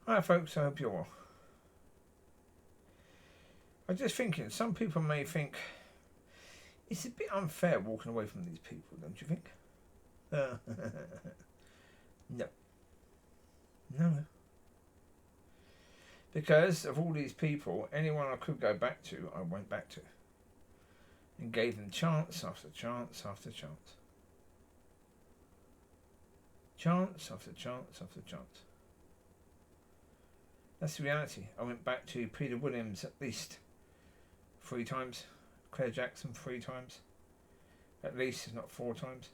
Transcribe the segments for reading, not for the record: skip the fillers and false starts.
Hi folks, I hope you're well. I'm just thinking, some people may think it's a bit unfair walking away from these people, don't you think? No. No. Because of all these people, anyone I could go back to, I went back to. And gave them chance after chance after chance. Chance after chance after chance. That's the reality. I went back to Peter Williams at least 3 times. Claire Jackson 3 times. At least, if not 4 times.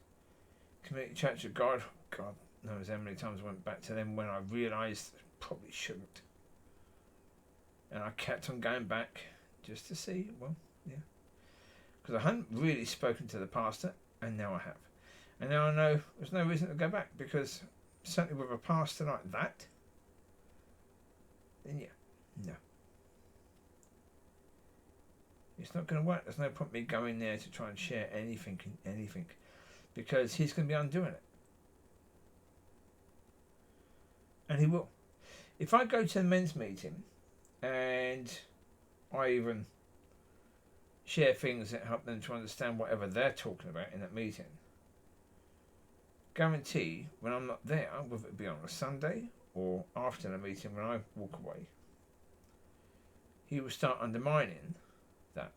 Community Church of God. God knows how many times I went back to them when I realised I probably shouldn't. And I kept on going back just to see, well, yeah. Because I hadn't really spoken to the pastor, and now I have. And now I know there's no reason to go back, because certainly with a pastor like that, then yeah, no. It's not going to work. There's no point me going there to try and share anything, because he's going to be undoing it. And he will. If I go to the men's meeting and I even share things that help them to understand whatever they're talking about in that meeting, guarantee when I'm not there, whether it be on a Sunday or after the meeting when I walk away, he will start undermining that.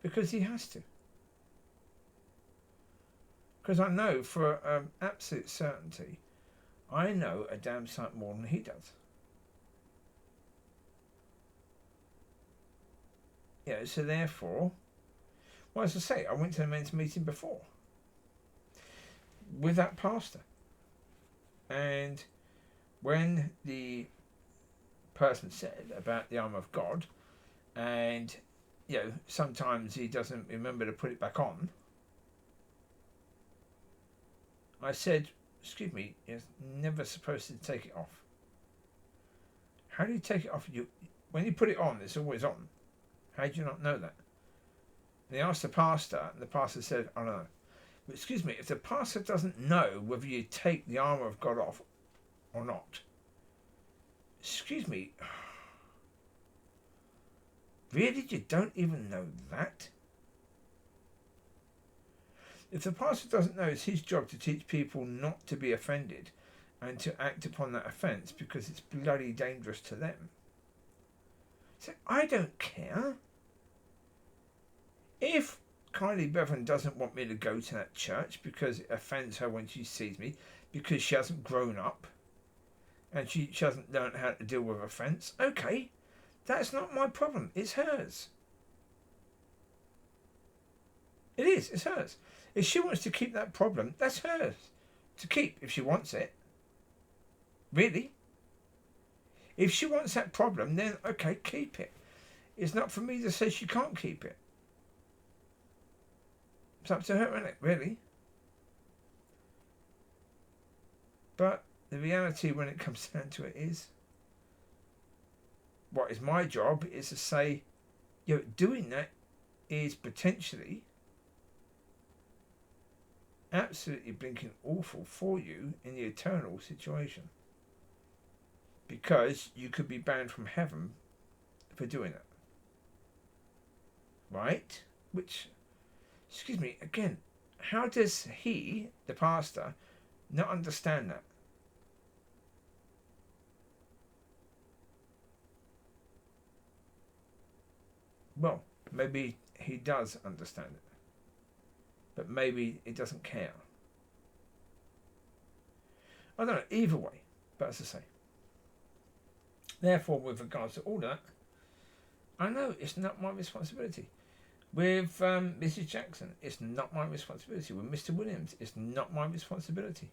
Because he has to. Because I know for absolute certainty, I know a damn sight more than he does. Yeah, so therefore, well, as I say, I went to a men's meeting before with that pastor. And when the person said about the arm of God, and sometimes he doesn't remember to put it back on, I said, excuse me, you're never supposed to take it off. How do you take it off? When you put it on, it's always on. How do you not know that? And they asked the pastor, and the pastor said, I don't know. But excuse me, if the pastor doesn't know whether you take the armour of God off or not, excuse me, really, you don't even know that? If the pastor doesn't know, it's his job to teach people not to be offended and to act upon that offence because it's bloody dangerous to them. So I don't care. If Kylie Bevan doesn't want me to go to that church because it offends her when she sees me, because she hasn't grown up and she hasn't learned how to deal with offence, okay, that's not my problem, it's hers. It is, it's hers. If she wants to keep that problem, that's hers to keep if she wants it. Really? If she wants that problem, then okay, keep it. It's not for me to say she can't keep it. It's up to her, isn't it? Really? But the reality when it comes down to it is, what is my job is to say, doing that is potentially absolutely blinking awful for you in the eternal situation. Because you could be banned from heaven for doing it. Right? Which, excuse me, again, how does he, the pastor, not understand that? Well, maybe he does understand it. But maybe he doesn't care. I don't know, either way. But as I say. Therefore, with regards to all that, I know it's not my responsibility. With Mrs. Jackson, it's not my responsibility. With Mr. Williams, it's not my responsibility.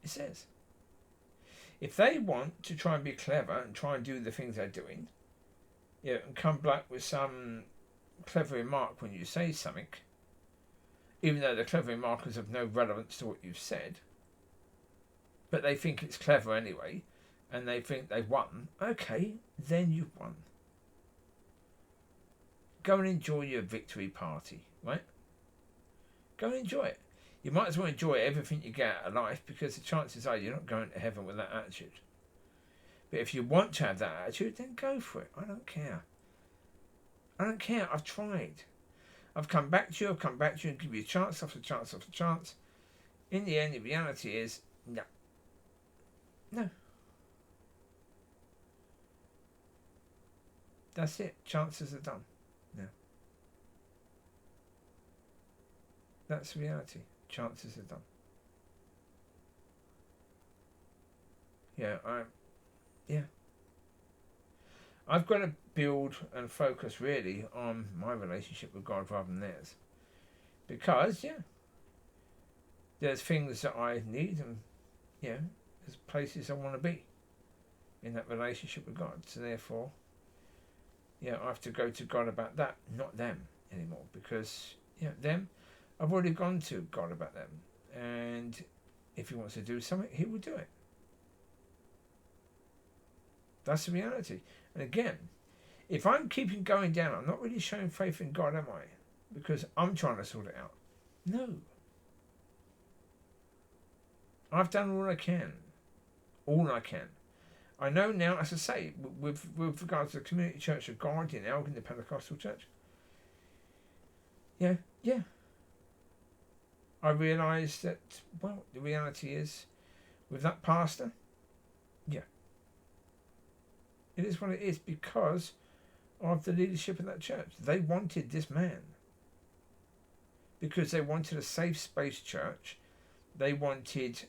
It says. If they want to try and be clever and try and do the things they're doing, and come back with some clever remark when you say something, even though the clever remark is of no relevance to what you've said, but they think it's clever anyway, and they think they've won, okay, then you've won. Go and enjoy your victory party, right? Go and enjoy it. You might as well enjoy everything you get out of life, because the chances are you're not going to heaven with that attitude. But if you want to have that attitude, then go for it. I don't care. I don't care. I've tried. I've come back to you. I've come back to you and give you a chance after chance after chance. In the end, the reality is, no. No. That's it. Chances are done. No. That's the reality. Chances are done. Yeah. I've got to build and focus really on my relationship with God rather than theirs. Because, there's things that I need, and, there's places I want to be in that relationship with God. So therefore, I have to go to God about that, not them anymore. Because, them, I've already gone to God about them. And if he wants to do something, he will do it. That's the reality. And again, if I'm keeping going down, I'm not really showing faith in God, am I? Because I'm trying to sort it out. No. I've done all I can. All I can. I know now, as I say, with regards to the Community Church of God in Elgin, the Pentecostal Church. Yeah. I realised that, the reality is, with that pastor, it is what it is because of the leadership of that church. They wanted this man. Because they wanted a safe space church. They wanted,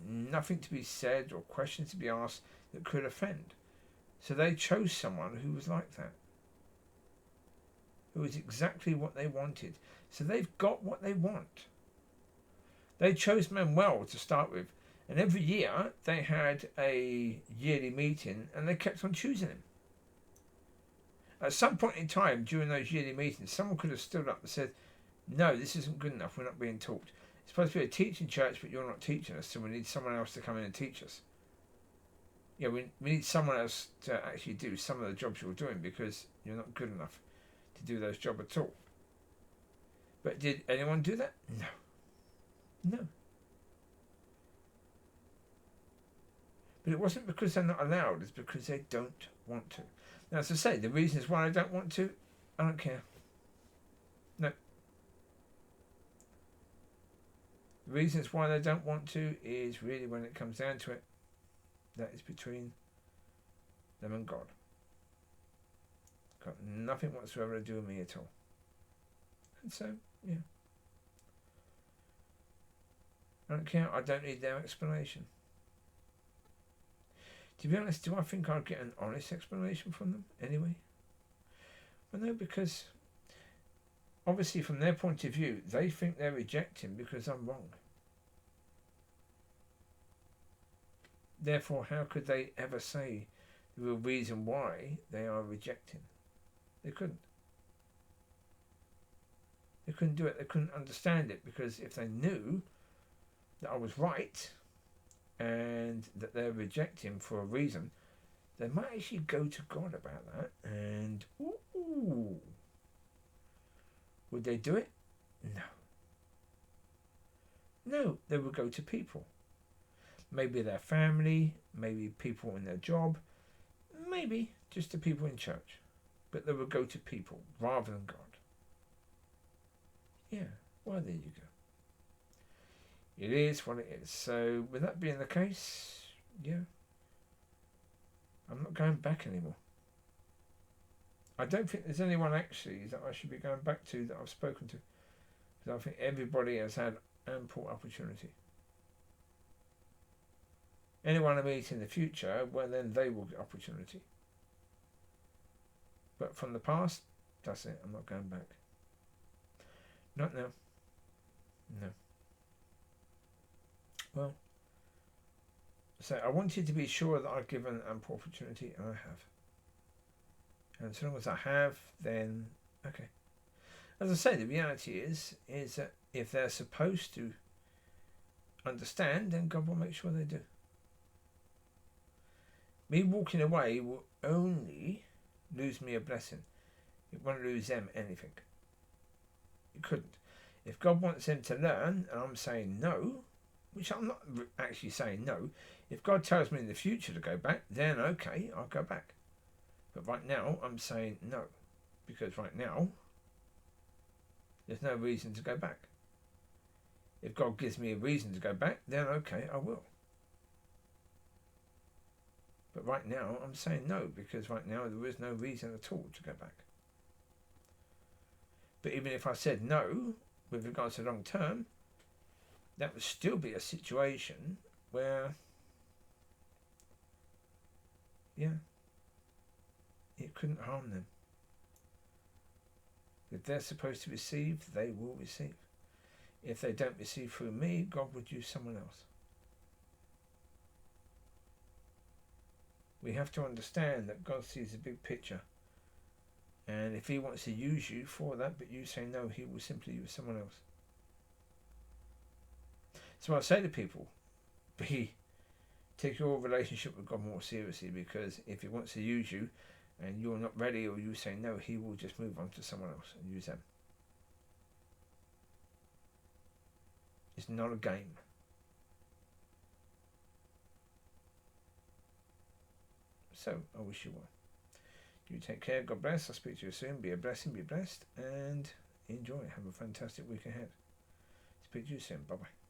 nothing to be said or questions to be asked that could offend. So they chose someone who was like that. Who was exactly what they wanted. So they've got what they want. They chose Manuel to start with. And every year they had a yearly meeting and they kept on choosing him. At some point in time during those yearly meetings, someone could have stood up and said, no, this isn't good enough, we're not being taught. It's supposed to be a teaching church, but you're not teaching us, so we need someone else to come in and teach us. We need someone else to actually do some of the jobs you're doing because you're not good enough to do those jobs at all. But did anyone do that? No. But it wasn't because they're not allowed, it's because they don't want to. Now, as I say, the reasons why I don't want to, I don't care. No. The reasons why they don't want to is really, when it comes down to it, that is between them and God. Got nothing whatsoever to do with me at all. And so, I don't care. I don't need their explanation. To be honest, do I think I'd get an honest explanation from them anyway? Well, no, because obviously from their point of view, they think they're rejecting because I'm wrong. Therefore, how could they ever say the real reason why they are rejecting? They couldn't. They couldn't do it. They couldn't understand it, because if they knew that I was right and that they're rejecting for a reason, they might actually go to God about that. And would they do it? No, they would go to people. Maybe their family, maybe people in their job, maybe just the people in church. But they would go to people rather than God. Well, there you go. It is what it is. So, with that being the case, I'm not going back anymore. I don't think there's anyone actually that I should be going back to that I've spoken to. Because I think everybody has had ample opportunity. Anyone I meet in the future, well, then they will get opportunity. But from the past, that's it. I'm not going back. Not now. No. Well, so I wanted to be sure that I've given ample opportunity, and I have. And so long as I have, then okay. As I say, the reality is that if they're supposed to understand, then God will make sure they do. Me walking away will only lose me a blessing. It won't lose them anything. It couldn't. If God wants them to learn, and I'm saying no, which I'm not actually saying no, if God tells me in the future to go back, then okay, I'll go back. But right now, I'm saying no, because right now, there's no reason to go back. If God gives me a reason to go back, then okay, I will. But right now, I'm saying no, because right now there is no reason at all to go back. But even if I said no, with regards to long term, that would still be a situation where, yeah, it couldn't harm them. If they're supposed to receive, they will receive. If they don't receive through me, God would use someone else. We have to understand that God sees the big picture. And if he wants to use you for that, but you say no, he will simply use someone else. So I say to people, take your relationship with God more seriously, because if he wants to use you and you're not ready, or you say no, he will just move on to someone else and use them. It's not a game. So I wish you well. You take care. God bless. I'll speak to you soon. Be a blessing. Be blessed. And enjoy. Have a fantastic week ahead. Speak to you soon. Bye-bye.